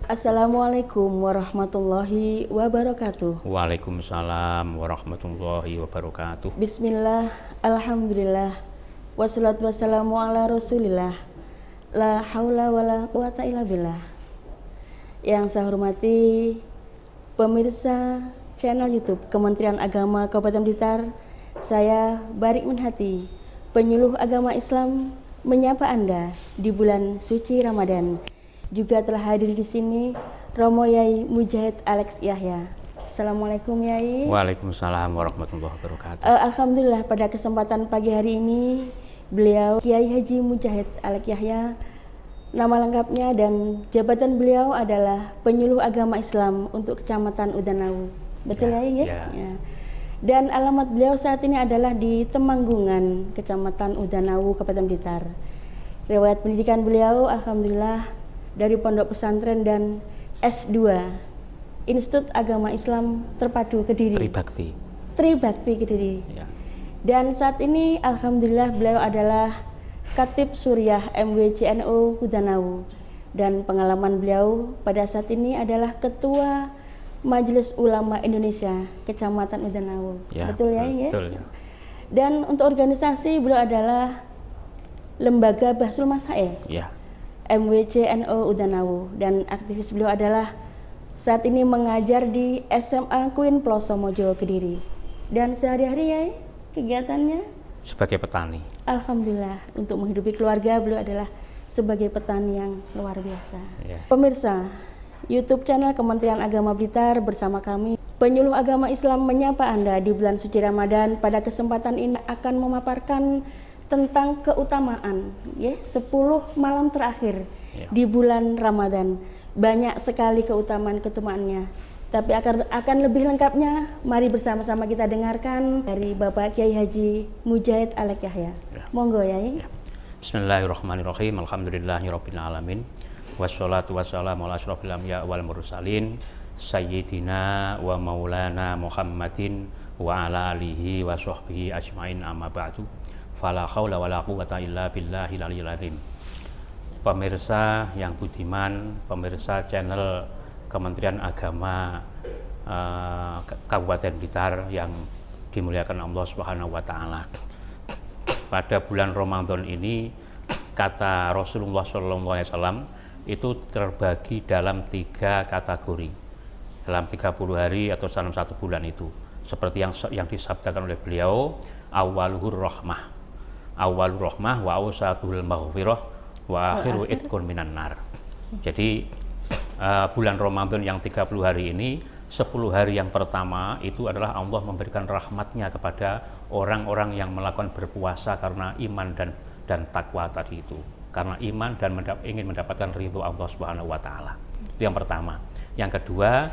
Assalamualaikum warahmatullahi wabarakatuh. Waalaikumsalam warahmatullahi wabarakatuh. Bismillah, alhamdulillah, wassalatu wassalamu ala rasulillah, la haula wala quwata illa billah. Yang saya hormati pemirsa channel YouTube Kementerian Agama Kabupaten Blitar, saya Barik Minhati, penyuluh agama Islam, menyapa Anda di bulan suci Ramadan. Juga telah hadir di sini Romo Yai Mujahid Alex Yahya. Assalamualaikum Yai. Waalaikumsalam warahmatullahi wabarakatuh. Alhamdulillah pada kesempatan pagi hari ini beliau Kiai Haji Mujahid Alex Yahya, nama lengkapnya dan jabatan beliau adalah penyuluh agama Islam untuk Kecamatan Udanau. Betul ya, Yai? Ya. Dan alamat beliau saat ini adalah di Temanggungan, Kecamatan Udanau, Kabupaten Blitar. Riwayat pendidikan beliau alhamdulillah dari pondok pesantren dan S2 Institut Agama Islam Terpadu Kediri. Tribakti Kediri. Ya. Dan saat ini alhamdulillah beliau adalah Khatib Suriah MWCNO Udanau, dan pengalaman beliau pada saat ini adalah Ketua Majelis Ulama Indonesia Kecamatan Udanau. Ya, betul ya? Betul ya. Dan untuk organisasi beliau adalah Lembaga Bahsul Masail. Ya. MWCNO Udanau, dan aktivis beliau adalah saat ini mengajar di SMA Queen Ploso Mojo Kediri. Dan sehari-hari ya kegiatannya sebagai petani. Alhamdulillah, untuk menghidupi keluarga beliau adalah sebagai petani yang luar biasa. Ya. Pemirsa YouTube channel Kementerian Agama Blitar bersama kami penyuluh agama Islam menyapa Anda di bulan suci Ramadan. Pada kesempatan ini akan memaparkan tentang keutamaan 10 malam terakhir di bulan Ramadan. Banyak sekali keutamaannya. Tapi akan lebih lengkapnya, mari bersama-sama kita dengarkan dari Bapak Kiai Haji Mujahid Alex Yahya. Monggo Yai. Bismillahirrahmanirrahim. Alhamdulillahirabbil alamin. Wassalatu wassalamu ala asyrofil anbiya wal mursalin sayyidina wa maulana Muhammadin wa ala alihi wa sahbihi ajmain, amma ba'du. Fala haula wala quwata illa billahil aliyyil azim. Pemirsa yang budiman, pemirsa channel Kementerian Agama Kabupaten Blitar yang dimuliakan Allah Subhanahu wa taala. Pada bulan Ramadan ini, kata Rasulullah SAW itu terbagi dalam 3 kategori. Dalam 30 hari atau dalam 1 bulan itu. Seperti yang disabdakan oleh beliau, awwaluhur rahmah wa awsatul maghfirah wa akhiru itqun minan nar. Jadi bulan Ramadan yang 30 hari ini, 10 hari yang pertama itu adalah Allah memberikan rahmatnya kepada orang-orang yang melakukan berpuasa karena iman dan takwa tadi itu. Karena iman dan ingin mendapatkan ridho Allah Subhanahu wa taala. Itu yang pertama. Yang kedua,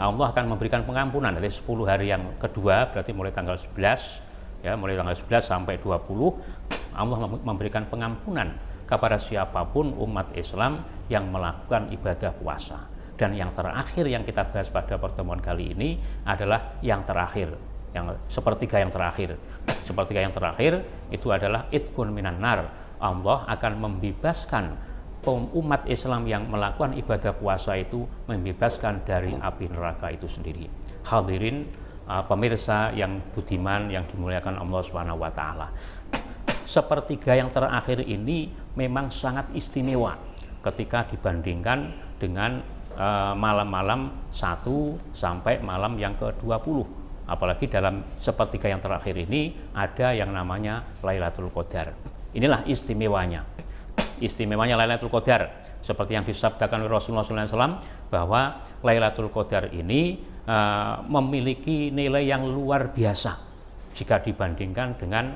Allah akan memberikan pengampunan dari 10 hari yang kedua, berarti mulai tanggal 11 mulai tanggal 11 sampai 20 Allah memberikan pengampunan kepada siapapun umat Islam yang melakukan ibadah puasa. Dan yang terakhir yang kita bahas pada pertemuan kali ini adalah yang terakhir, yang sepertiga yang terakhir. Sepertiga yang terakhir itu adalah itqun minan nar. Allah akan membebaskan umat Islam yang melakukan ibadah puasa itu, membebaskan dari api neraka itu sendiri. Hadirin pemirsa yang budiman yang dimuliakan Allah Subhanahu wa taala. Sepertiga yang terakhir ini memang sangat istimewa ketika dibandingkan dengan malam-malam 1 sampai malam yang ke-20. Apalagi dalam sepertiga yang terakhir ini ada yang namanya Lailatul Qadar. Inilah istimewanya. Istimewanya Lailatul Qadar, seperti yang disabdakan oleh Rasulullah SAW, bahwa Lailatul Qadar ini memiliki nilai yang luar biasa jika dibandingkan dengan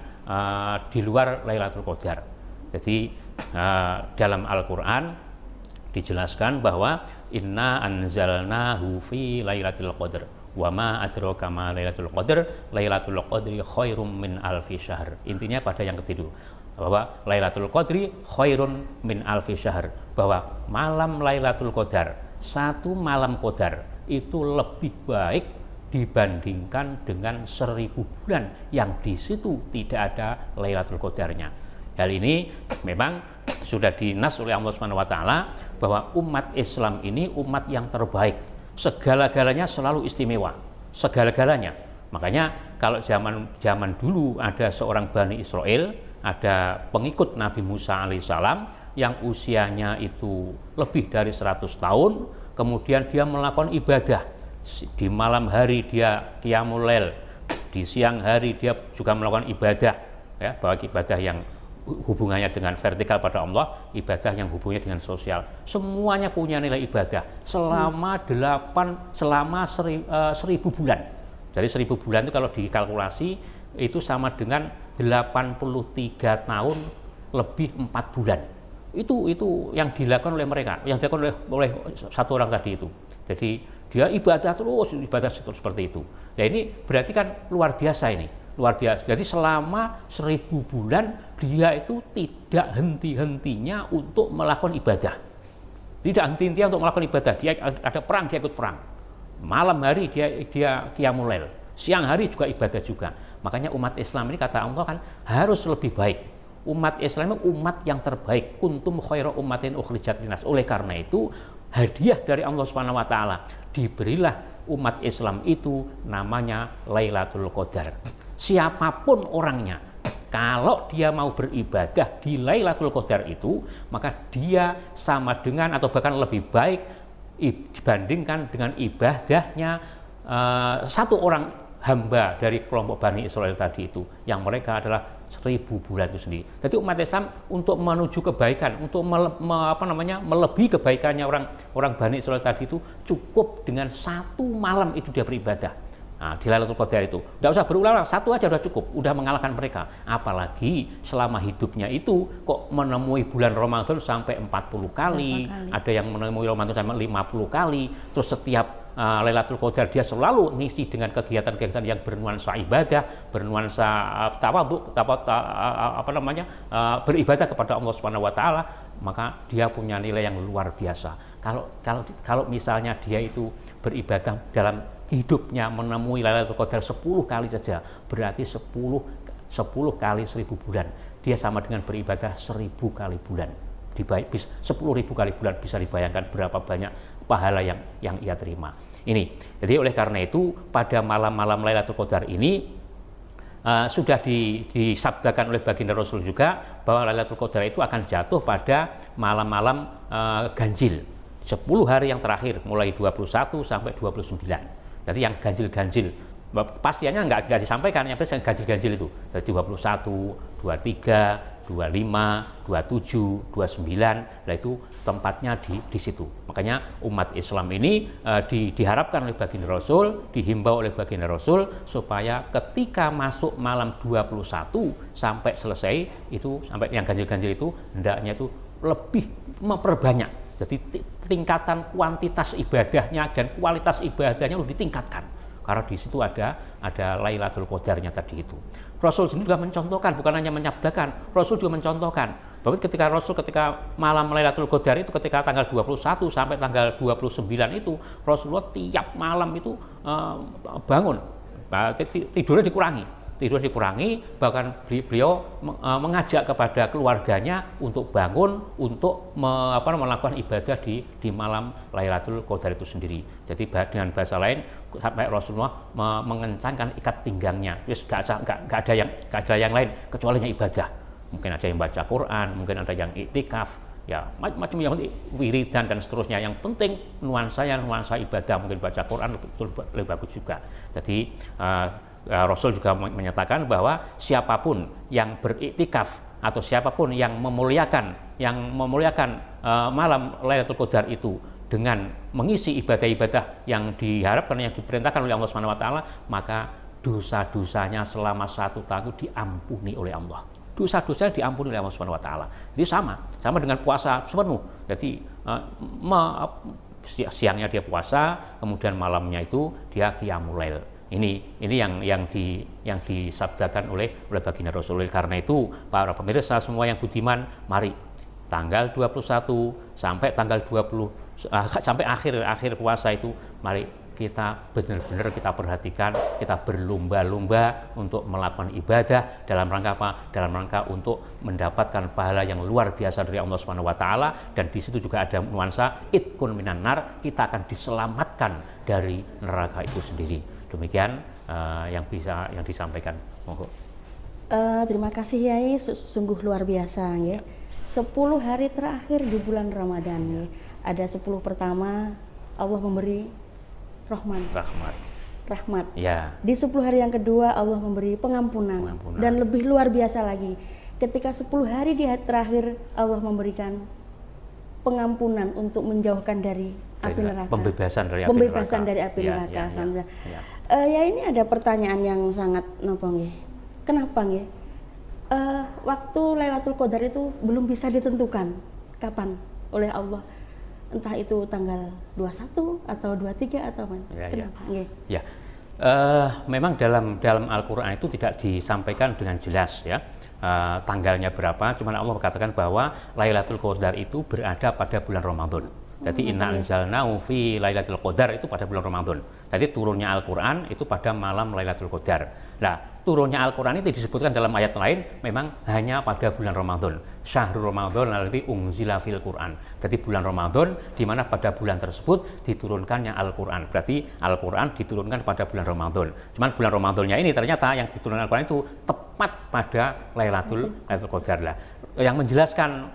di luar Lailatul Qadar. Jadi dalam Al-Quran dijelaskan bahwa inna anzalnahu fi lailatul qadr wa ma adraka ma lailatul qadr lailatul qadri khairum min alfi syahr. Intinya pada yang ketiga, bahwa Lailatul Qadri khairun min alfi syahr, bahwa malam Lailatul Qadar, 1 malam Qadar itu lebih baik dibandingkan dengan 1000 bulan yang di situ tidak ada Lailatul Qadarnya. Hal ini memang sudah dinas oleh Allah Subhanahu wa taala bahwa umat Islam ini umat yang terbaik. Segala-galanya selalu istimewa. Segala-galanya. Makanya kalau zaman dulu ada seorang Bani Israel, ada pengikut Nabi Musa alaihissalam yang usianya itu lebih dari 100 tahun, kemudian dia melakukan ibadah. Di malam hari dia qiyamul lail, di siang hari dia juga melakukan ibadah, ya, baik ibadah yang hubungannya dengan vertikal pada Allah, ibadah yang hubungannya dengan sosial. Semuanya punya nilai ibadah selama 1000 bulan. Jadi 1000 bulan itu kalau dikalkulasi itu sama dengan 83 tahun lebih 4 bulan. Itu yang dilakukan oleh mereka, yang dilakukan oleh satu orang tadi itu. Jadi dia ibadah terus seperti itu. Nah ini berarti kan luar biasa ini. Luar biasa. Jadi selama 1000 bulan dia itu tidak henti-hentinya untuk melakukan ibadah. Tidak henti-hentinya untuk melakukan ibadah. Dia ada perang, dia ikut perang. Malam hari dia qiyamul lail. Siang hari juga ibadah juga. Makanya umat Islam ini kata Allah kan harus lebih baik. Umat Islam itu umat yang terbaik. Kuntum khairu ummatin ukhrijat linnas. Oleh karena itu hadiah dari Allah Subhanahu wa taala, diberilah umat Islam itu namanya Lailatul Qadar. Siapapun orangnya, kalau dia mau beribadah di Lailatul Qadar itu, maka dia sama dengan atau bahkan lebih baik dibandingkan dengan ibadahnya satu orang hamba dari kelompok Bani Israel tadi itu, yang mereka adalah 1000 bulan itu sendiri. Jadi umat Islam untuk menuju kebaikan, untuk melebihi kebaikannya orang Bani Israel tadi itu, cukup dengan satu malam itu dia beribadah. Nah, di Lailatul Qadar itu tidak usah berulang-ulang, satu aja udah cukup, udah mengalahkan mereka. Apalagi selama hidupnya itu kok menemui bulan Ramadan sampai 40 kali, ada yang menemui Ramadan sampai 50 kali. Terus setiap Lailatul Qadar dia selalu ngisi dengan kegiatan-kegiatan yang bernuansa ibadah, bernuansa tawadhu, beribadah kepada Allah Subhanahu wa taala, maka dia punya nilai yang luar biasa. Kalau misalnya dia itu beribadah dalam hidupnya menemui Lailatul Qadar 10 kali saja, berarti 10 kali 1000 bulan. Dia sama dengan beribadah 1000 kali bulan. 10.000 kali bulan, bisa dibayangkan berapa banyak pahala yang ia terima. Ini. Jadi oleh karena itu pada malam-malam Lailatul Qadar ini sudah disabdakan oleh baginda Rasul juga bahwa Lailatul Qadar itu akan jatuh pada malam-malam ganjil. 10 hari yang terakhir mulai 21 sampai 29. Jadi yang ganjil-ganjil, pastinya nggak disampaikan, yang ganjil-ganjil itu dari 21, 23, 25, 27, 29, nah itu tempatnya di situ. Makanya umat Islam ini diharapkan oleh baginda Rasul, dihimbau oleh baginda Rasul supaya ketika masuk malam 21 sampai selesai itu, sampai yang ganjil-ganjil itu, hendaknya itu lebih memperbanyak. Jadi tingkatan kuantitas ibadahnya dan kualitas ibadahnya lebih ditingkatkan. Karena di situ ada Lailatul Qadarnya tadi itu. Rasul sendiri juga mencontohkan, bukan hanya menyabdakan, Rasul juga mencontohkan bahwa ketika malam Lailatul Qadar itu, ketika tanggal 21 sampai tanggal 29 itu, Rasulullah tiap malam itu bangun, tidurnya dikurangi, bahkan beliau mengajak kepada keluarganya untuk bangun, untuk melakukan ibadah di malam Lailatul Qadar itu sendiri. Jadi dengan bahasa lain, sampai Rasulullah mengencangkan ikat pinggangnya, terus gak ada yang lain kecuali yang ibadah. Mungkin ada yang baca Quran, mungkin ada yang iktikaf, ya macam-macam yang wiridan dan seterusnya. Yang penting nuansa ibadah, mungkin baca Quran lebih bagus juga. Jadi Rasul juga menyatakan bahwa siapapun yang beriktikaf atau siapapun yang memuliakan malam Lailatul Qadar itu dengan mengisi ibadah-ibadah yang diharapkan, yang diperintahkan oleh Allah Subhanahu wa taala, maka dosa-dosanya selama 1 tahun diampuni oleh Allah. Dosa-dosanya diampuni oleh Allah Subhanahu wa taala. Jadi sama dengan puasa sepenuh. Jadi siangnya dia puasa, kemudian malamnya itu dia qiyamul lail. Ini yang disabdakan oleh baginda Rasul. Karena itu para pemirsa semua yang budiman, mari tanggal 21 sampai tanggal 20 sampai akhir puasa itu, mari kita benar-benar kita perhatikan, kita berlomba-lomba untuk melakukan ibadah dalam rangka apa? Dalam rangka untuk mendapatkan pahala yang luar biasa dari Allah Subhanahu wa taala, dan di situ juga ada nuansa itkun minan nar, kita akan diselamatkan dari neraka itu sendiri. Demikian yang disampaikan. Monggo. Terima kasih Yai, sungguh luar biasa nggih. 10 hari terakhir di bulan Ramadan nggih. Ada 10 pertama Allah memberi rahmat. Ya. Di 10 hari yang kedua Allah memberi pengampunan. Dan lebih luar biasa lagi, ketika 10 hari di hari terakhir Allah memberikan pengampunan untuk menjauhkan dari api neraka. Pembebasan dari api neraka. Ya, ini ada pertanyaan yang sangat nopo nggih. Kenapa nggih? Waktu Lailatul Qadar itu belum bisa ditentukan kapan oleh Allah. Entah itu tanggal 21 atau 23 atau apa. Kenapa? Ya. Memang dalam Al-Qur'an itu tidak disampaikan dengan jelas ya. Tanggalnya berapa, cuman Allah mengatakan bahwa Lailatul Qadar itu berada pada bulan Ramadan. Jadi inna anzalnahu fi Lailatul Qadar itu pada bulan Ramadan. Jadi turunnya Al-Qur'an itu pada malam Lailatul Qadar. Nah, turunnya Al-Qur'an itu disebutkan dalam ayat lain memang hanya pada bulan Ramadan. Syahrul Ramadan allati unzila fil Qur'an. Jadi bulan Ramadan di mana pada bulan tersebut diturunkannya Al-Qur'an. Berarti Al-Qur'an diturunkan pada bulan Ramadan. Cuman bulan Ramadannya ini ternyata yang diturunkan Al-Qur'an itu tepat pada Lailatul Qadar lah. Yang menjelaskan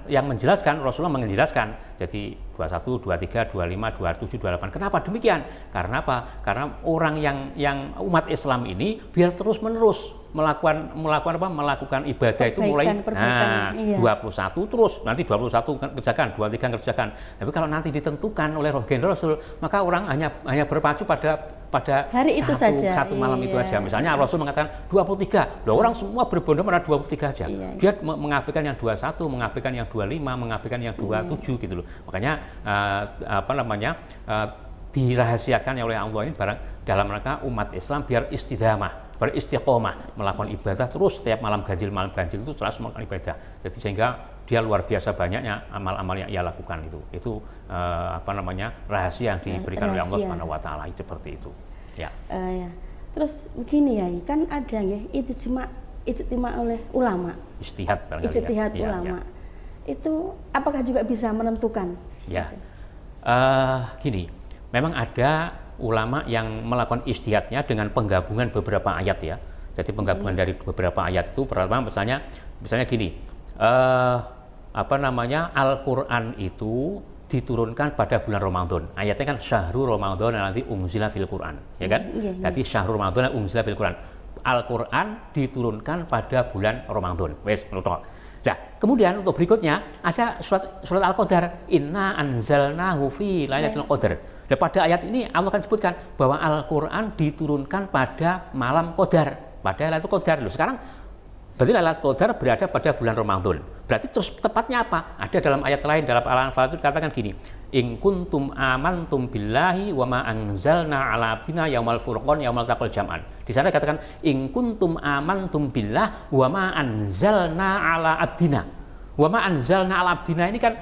Rasulullah menjelaskan jadi 21, 23, 25, 27, 28. Kenapa demikian? Karena apa? Karena orang yang umat Islam ini biar terus-menerus melakukan ibadah itu mulai 21 terus, nanti 21 kerjakan, 23 kerjakan. Tapi kalau nanti ditentukan oleh roh Rasul, maka orang hanya berpacu pada hari itu saja. Satu malam itu aja. Misalnya Rasul mengatakan 23. Loh, orang semua berbondong pada 23 aja. Dia mengabaikan yang 21, mengabaikan yang 25, mengabaikan yang 27 gitu loh. Makanya dirahasiakan oleh Allah ini dalam rangka umat Islam biar beristiqomah melakukan ibadah terus setiap malam ganjil itu terus melakukan ibadah. Jadi sehingga dia luar biasa banyaknya amal-amal yang ia lakukan itu rahasia yang diberikan oleh Allah Subhanahu wa taala seperti itu. Ya. Terus begini ya, kan ada ya ijtima oleh ulama. Ijtihad ulama. Itu apakah juga bisa menentukan? Ya. Gini, memang ada ulama yang melakukan ijtihadnya dengan penggabungan beberapa ayat ya. Jadi penggabungan dari beberapa ayat itu pertama misalnya gini, Al-Qur'an itu diturunkan pada bulan Ramadan. Ayatnya kan syahrul Ramadan nanti unzila fil Qur'an, ya kan? Jadi syahrul Ramadan unzila fil Qur'an. Al-Qur'an diturunkan pada bulan Ramadan. Wes, menutup. Nah, kemudian untuk berikutnya ada surat Al-Qadar, inna anzalnahu fi lailatul qadar. Dan pada ayat ini Allah akan sebutkan bahwa Al-Qur'an diturunkan pada malam Qadar, pada Lailatul Qadar. Loh, sekarang berarti Lailatul Qadar berada pada bulan Ramadan. Berarti terus tepatnya apa? Ada dalam ayat lain dalam Al-Anfal itu dikatakan gini, in kuntum amantum billahi wa ma anzalna ala abdina yaumal furqan yaumal taqal jam'an. Di sana dikatakan in kuntum amantum billah wa ma anzalna ala abdina. Wa ma anzalna ala abdina ini kan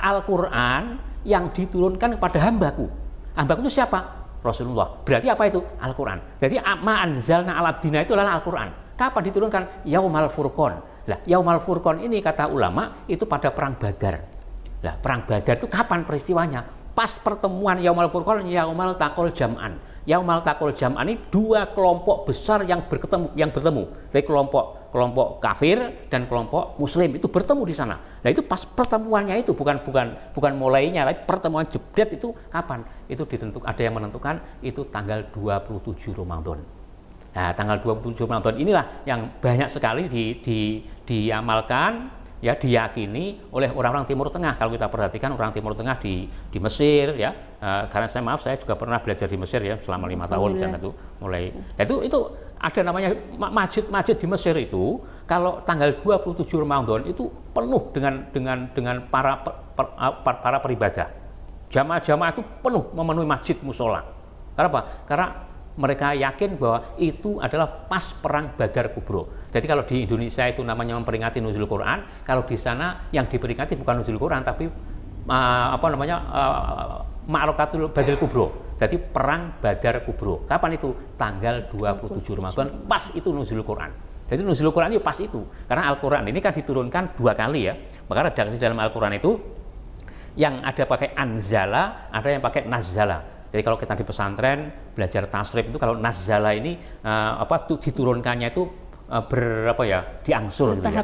Al-Qur'an yang diturunkan kepada hambaku. Hambaku itu siapa? Rasulullah. Berarti apa itu? Al-Qur'an. Jadi ma anzalna ala abdina itu adalah Al-Qur'an. Kapan diturunkan? Yaumal furqan. Lah, Yaumal Furqan ini kata ulama itu pada perang Badar. Lah, perang Badar itu kapan peristiwanya? Pas pertemuan Yaumal Furqan, Yaumal Taqal Jam'an. Yaumal Taqal Jam'an ini dua kelompok besar yang bertemu. Jadi kelompok kafir dan kelompok muslim itu bertemu di sana. Nah, itu pas pertemuannya itu bukan mulainya, tapi pertemuan jebret itu kapan? Itu ada yang menentukan itu tanggal 27 Ramadan. Nah, tanggal 27 Ramadan inilah yang banyak sekali diamalkan, ya, diyakini oleh orang-orang Timur Tengah. Kalau kita perhatikan orang Timur Tengah di Mesir, ya, karena saya juga pernah belajar di Mesir ya selama 5 tahun dan itu mulai. Itu ada namanya masjid di Mesir itu kalau tanggal 27 Ramadan itu penuh dengan para peribadah. Jamaah-jamaah itu penuh memenuhi masjid musola. Karena apa? Karena mereka yakin bahwa itu adalah pas perang Badar Kubro. Jadi kalau di Indonesia itu namanya memperingati nuzul Quran, kalau di sana yang diperingati bukan nuzul Quran tapi Ma'rakatul Badar Kubro. Jadi perang Badar Kubro. Kapan itu? Tanggal 27 Ramadan, pas itu nuzul Quran. Jadi nuzul Quran itu pas itu. Karena Al-Quran ini kan diturunkan 2 kali ya. Maka redaksi dalam Al-Quran itu yang ada pakai anzala, ada yang pakai nazzala. Jadi kalau kita di pesantren belajar tasrif itu kalau nazzala ini diturunkannya itu diangsur gitu ya.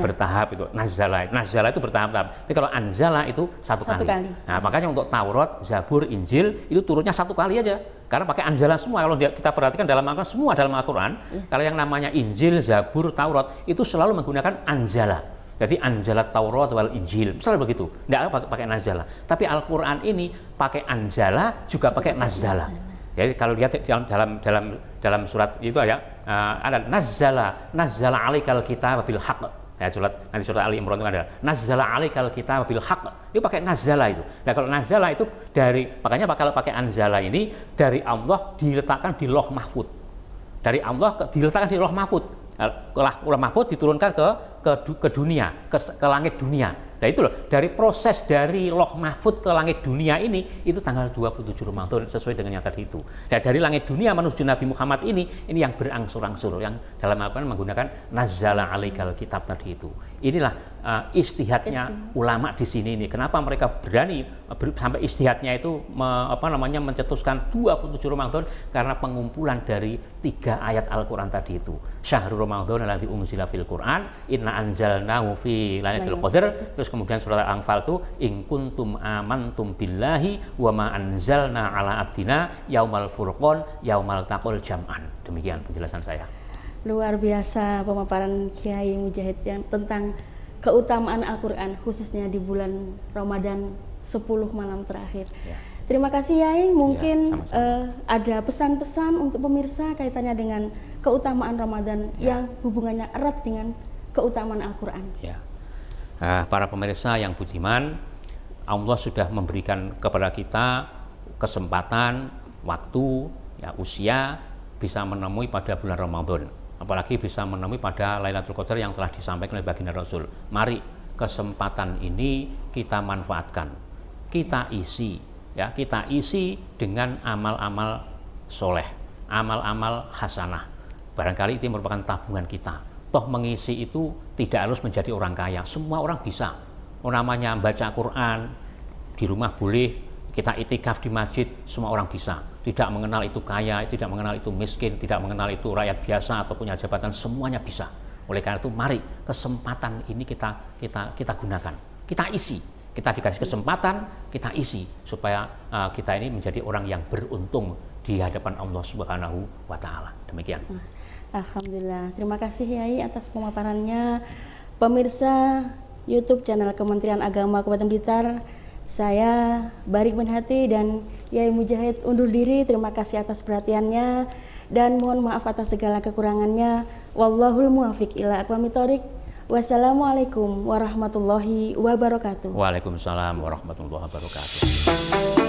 Bertahap itu nazzala itu bertahap-tahap. Tapi kalau anzala itu satu kali. Nah, makanya untuk Taurat, Zabur, Injil itu turunnya 1 kali aja. Karena pakai anzala semua. Kalau kita perhatikan dalam Al-Quran, semua dalam Al-Quran, kalau yang namanya Injil, Zabur, Taurat itu selalu menggunakan anzala. Jadi anzalat Taurat wal Injil, selalu begitu. Tidak pakai nazala. Tapi Al-Quran ini pakai anzala juga pakai nazala. Jadi kalau lihat dalam surat itu ada nazzala alaikal kitab bil haqq. Ya, nanti surat Ali Imran itu ada nazzala alaikal kitab bil haqq. Itu pakai nazzala itu. Nah, kalau nazzala itu makanya kalau pakai anzala ini dari Allah diletakkan di Lauh Mahfuz. Dari Allah diletakkan di Lauh Mahfuz. Lauh Mahfuz diturunkan ke dunia, ke langit dunia. Nah itu loh, dari proses dari Lauh Mahfuz ke langit dunia ini itu tanggal 27 Ramadan sesuai dengan yang tadi itu. Dan dari langit dunia menuju Nabi Muhammad ini yang berangsur-angsur, yang dalam Al-Quran menggunakan nazzala alaikal kitab tadi itu. Inilah istihadnya ulama di sini ini. Kenapa mereka berani sampai istihadnya itu mencetuskan 27 Ramadan karena pengumpulan dari 3 ayat Al-Quran tadi itu. Syahrul Ramadan alladzi unzila fil Quran, inna anzalnahu fi lailatul qadar. Terus kemudian surat Al-Anfal itu in kuntum amantum billahi wa ma anzalna ala abdina yaumal furqan yaumal taqal jam'an. Demikian penjelasan saya. Luar biasa pemaparan Kiai Mujahid yang tentang keutamaan Al-Quran khususnya di bulan Ramadan 10 malam terakhir. Ya. Terima kasih Yai, mungkin ada pesan-pesan untuk pemirsa kaitannya dengan keutamaan Ramadan yang hubungannya erat dengan keutamaan Al-Quran. Ya. Para pemirsa yang budiman, Allah sudah memberikan kepada kita kesempatan, waktu, usia bisa menemui pada bulan Ramadan. Apalagi bisa menemui pada Lailatul Qadar yang telah disampaikan oleh baginda Rasul. Mari kesempatan ini kita manfaatkan, kita isi dengan amal-amal soleh, amal-amal hasanah. Barangkali itu merupakan tabungan kita. Toh mengisi itu tidak harus menjadi orang kaya, semua orang bisa. Namanya baca Quran di rumah boleh, kita itikaf di masjid, semua orang bisa. Tidak mengenal itu kaya, tidak mengenal itu miskin, tidak mengenal itu rakyat biasa atau punya jabatan, semuanya bisa. Oleh karena itu mari kesempatan ini kita gunakan, kita isi. Kita dikasih kesempatan, kita isi supaya kita ini menjadi orang yang beruntung di hadapan Allah Subhanahu wa Ta'ala. Demikian. Alhamdulillah. Terima kasih Yai atas pemaparannya. Pemirsa YouTube channel Kementerian Agama Kabupaten Blitar, saya Barik bin Hati dan Yai Mujahid undur diri. Terima kasih atas perhatiannya dan mohon maaf atas segala kekurangannya. Wallahul muwaffiq ila aqwamit thoriq. Wassalamualaikum warahmatullahi wabarakatuh. Waalaikumsalam warahmatullahi wabarakatuh.